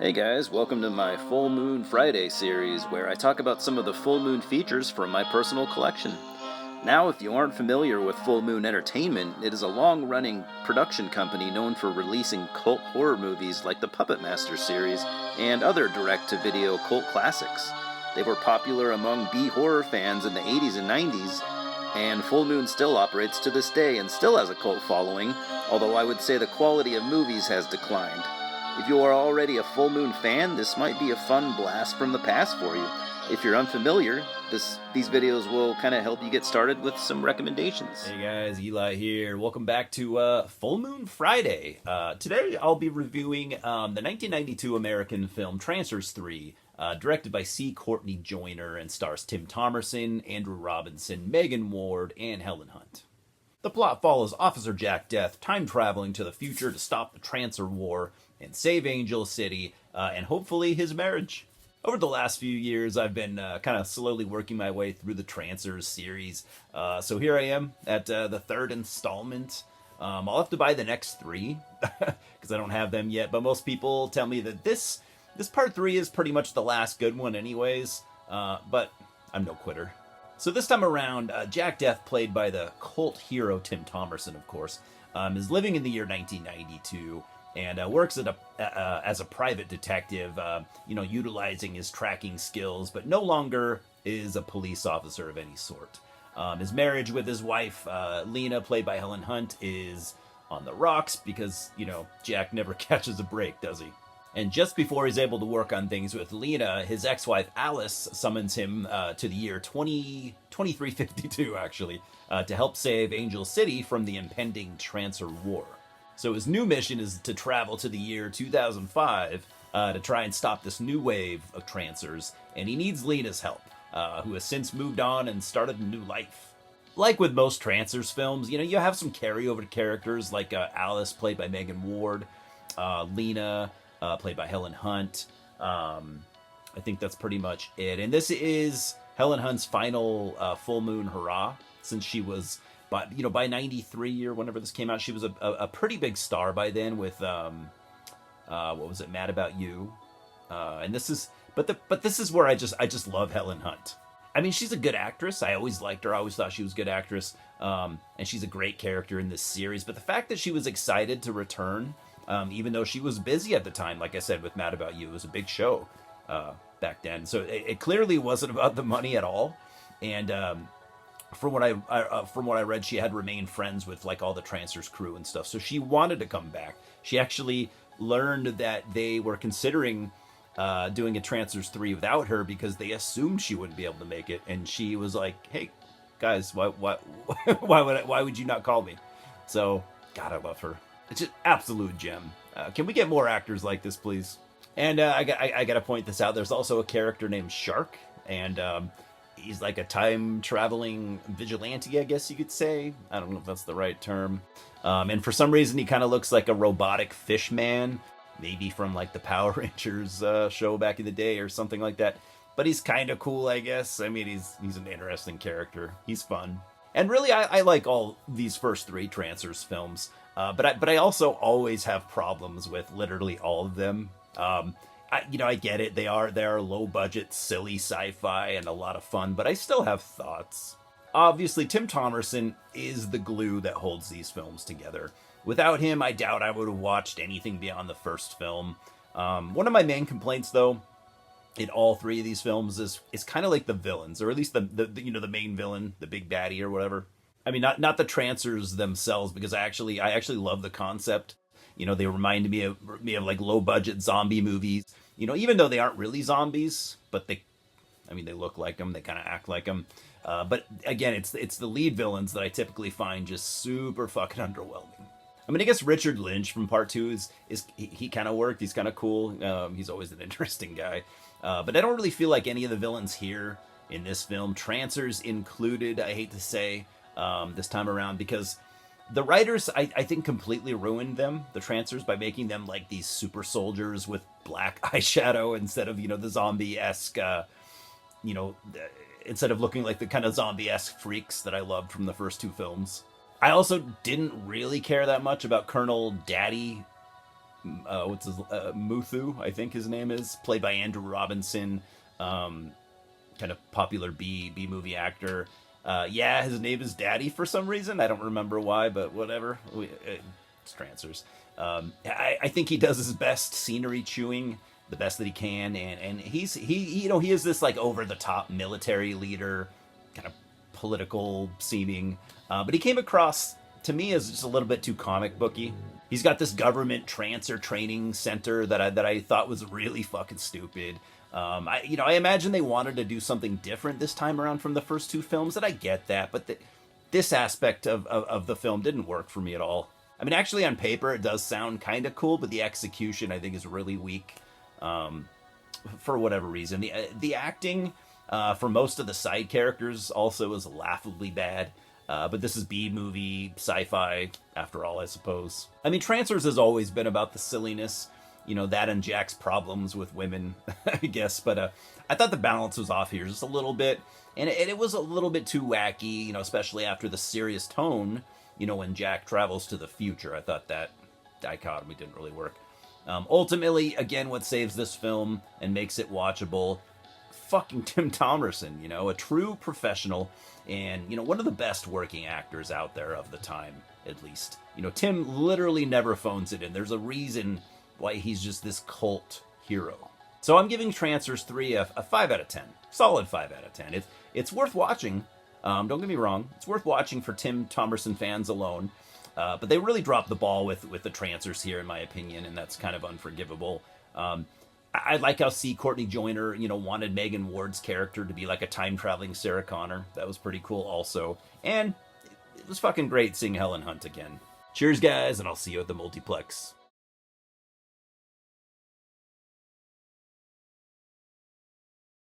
Hey guys, welcome to my Full Moon Friday series where I talk about some of the full moon features from my personal collection. Now, if you aren't familiar with Full Moon Entertainment, it is a long-running production company known for releasing cult horror movies like the Puppet Master series and other direct-to-video cult classics. They were popular among B-horror fans in the 80s and 90s, and Full Moon still operates to this day and still has a cult following, although I would say the quality of movies has declined. If you are already a Full Moon fan, this might be a fun blast from the past for you. If you're unfamiliar, these videos will kind of help you get started with some recommendations. Hey guys, Eli here. Welcome back to Full Moon Friday. Today I'll be reviewing the 1992 American film Trancers 3, directed by Courtney Joyner and stars Tim Thomerson, Andrew Robinson, Megan Ward, and Helen Hunt. The plot follows Officer Jack DETH time-traveling to the future to stop the Trancer War and save Angel City, and hopefully his marriage. Over the last few years, I've been kind of slowly working my way through the Trancers series. So here I am at the third installment. I'll have to buy the next three, because I don't have them yet, but most people tell me that this part 3 is pretty much the last good one anyways, but I'm no quitter. So this time around, Jack DETH, played by the cult hero Tim Thomerson, of course, is living in the year 1992 and works as a private detective, utilizing his tracking skills, but no longer is a police officer of any sort. His marriage with his wife, Lena, played by Helen Hunt, is on the rocks because, Jack never catches a break, does he? And just before he's able to work on things with Lena, his ex-wife Alice summons him to the year 2352, actually, to help save Angel City from the impending Trancer War. So his new mission is to travel to the year 2005 to try and stop this new wave of Trancers, and he needs Lena's help, who has since moved on and started a new life. Like with most Trancers films, you have some carryover characters like Alice, played by Megan Ward, Lena, played by Helen Hunt. I think that's pretty much it. And this is Helen Hunt's final full moon hurrah, since she was, by 93 or whenever this came out, she was a pretty big star by then with, what was it, Mad About You? And this is, but this is where I just love Helen Hunt. I mean, she's a good actress. I always liked her. I always thought she was a good actress. And she's a great character in this series. But the fact that she was excited to return, even though she was busy at the time, like I said, with Mad About You, it was a big show back then. So it clearly wasn't about the money at all. And from what I read, she had remained friends with like all the Trancers crew and stuff. So she wanted to come back. She actually learned that they were considering doing a Trancers 3 without her because they assumed she wouldn't be able to make it. And she was like, "Hey, guys, why would you not call me?" So, God, I love her. It's just absolute gem. Can we get more actors like this, please? And I got to point this out. There's also a character named Shark, and he's like a time-traveling vigilante, I guess you could say. I don't know if that's the right term. And for some reason, he kind of looks like a robotic fish man, maybe from like the Power Rangers show back in the day or something like that. But he's kind of cool, I guess. I mean, he's an interesting character. He's fun. And really, I like all these first 3 Trancers films. But I also always have problems with literally all of them. I get it. They are low budget, silly sci-fi and a lot of fun, but I still have thoughts. Obviously, Tim Thomerson is the glue that holds these films together. Without him, I doubt I would have watched anything beyond the first film. One of my main complaints, though, in all 3 of these films is kind of like the villains, or at least the main villain, the big baddie or whatever. I mean, not the Trancers themselves, because I actually love the concept. They remind me of like low budget zombie movies. Even though they aren't really zombies, but they look like them. They kind of act like them. But again, it's the lead villains that I typically find just super fucking underwhelming. I mean, I guess Richard Lynch from Part 2 he kind of worked. He's kind of cool. He's always an interesting guy. But I don't really feel like any of the villains here in this film, Trancers included, I hate to say, this time around, because the writers, I think, completely ruined them, the Trancers, by making them like these super soldiers with black eyeshadow instead of, the zombie-esque, instead of looking like the kind of zombie-esque freaks that I loved from the first 2 films. I also didn't really care that much about Colonel Daddy what's his Muthu, I think his name is, played by Andrew Robinson, kind of popular B movie actor. Yeah, his name is Daddy for some reason. I don't remember why, but whatever. It's Trancers. I think he does his best scenery chewing, the best that he can, and he is this like over the top military leader, kind of political seeming, but he came across to me as just a little bit too comic booky. He's got this government Trancer training center that I thought was really fucking stupid. I imagine they wanted to do something different this time around from the first two films, and I get that, but this aspect of the film didn't work for me at all. I mean, actually, on paper, it does sound kind of cool, but the execution, I think, is really weak for whatever reason. The acting for most of the side characters also is laughably bad. But this is B-movie, sci-fi, after all, I suppose. I mean, Trancers has always been about the silliness, that and Jack's problems with women, I guess. But I thought the balance was off here just a little bit. And it was a little bit too wacky, especially after the serious tone, when Jack travels to the future. I thought that dichotomy didn't really work. Ultimately, again, what saves this film and makes it watchable, fucking Tim Thomerson, a true professional and, one of the best working actors out there of the time, at least. Tim literally never phones it in. There's a reason why he's just this cult hero. So I'm giving Trancers 3 a 5 out of 10. Solid 5 out of 10. It's worth watching. Don't get me wrong. It's worth watching for Tim Thomerson fans alone. But they really dropped the ball with the Trancers here, in my opinion, and that's kind of unforgivable. I like how Courtney Joyner, wanted Megan Ward's character to be like a time-traveling Sarah Connor. That was pretty cool also. And it was fucking great seeing Helen Hunt again. Cheers, guys, and I'll see you at the multiplex.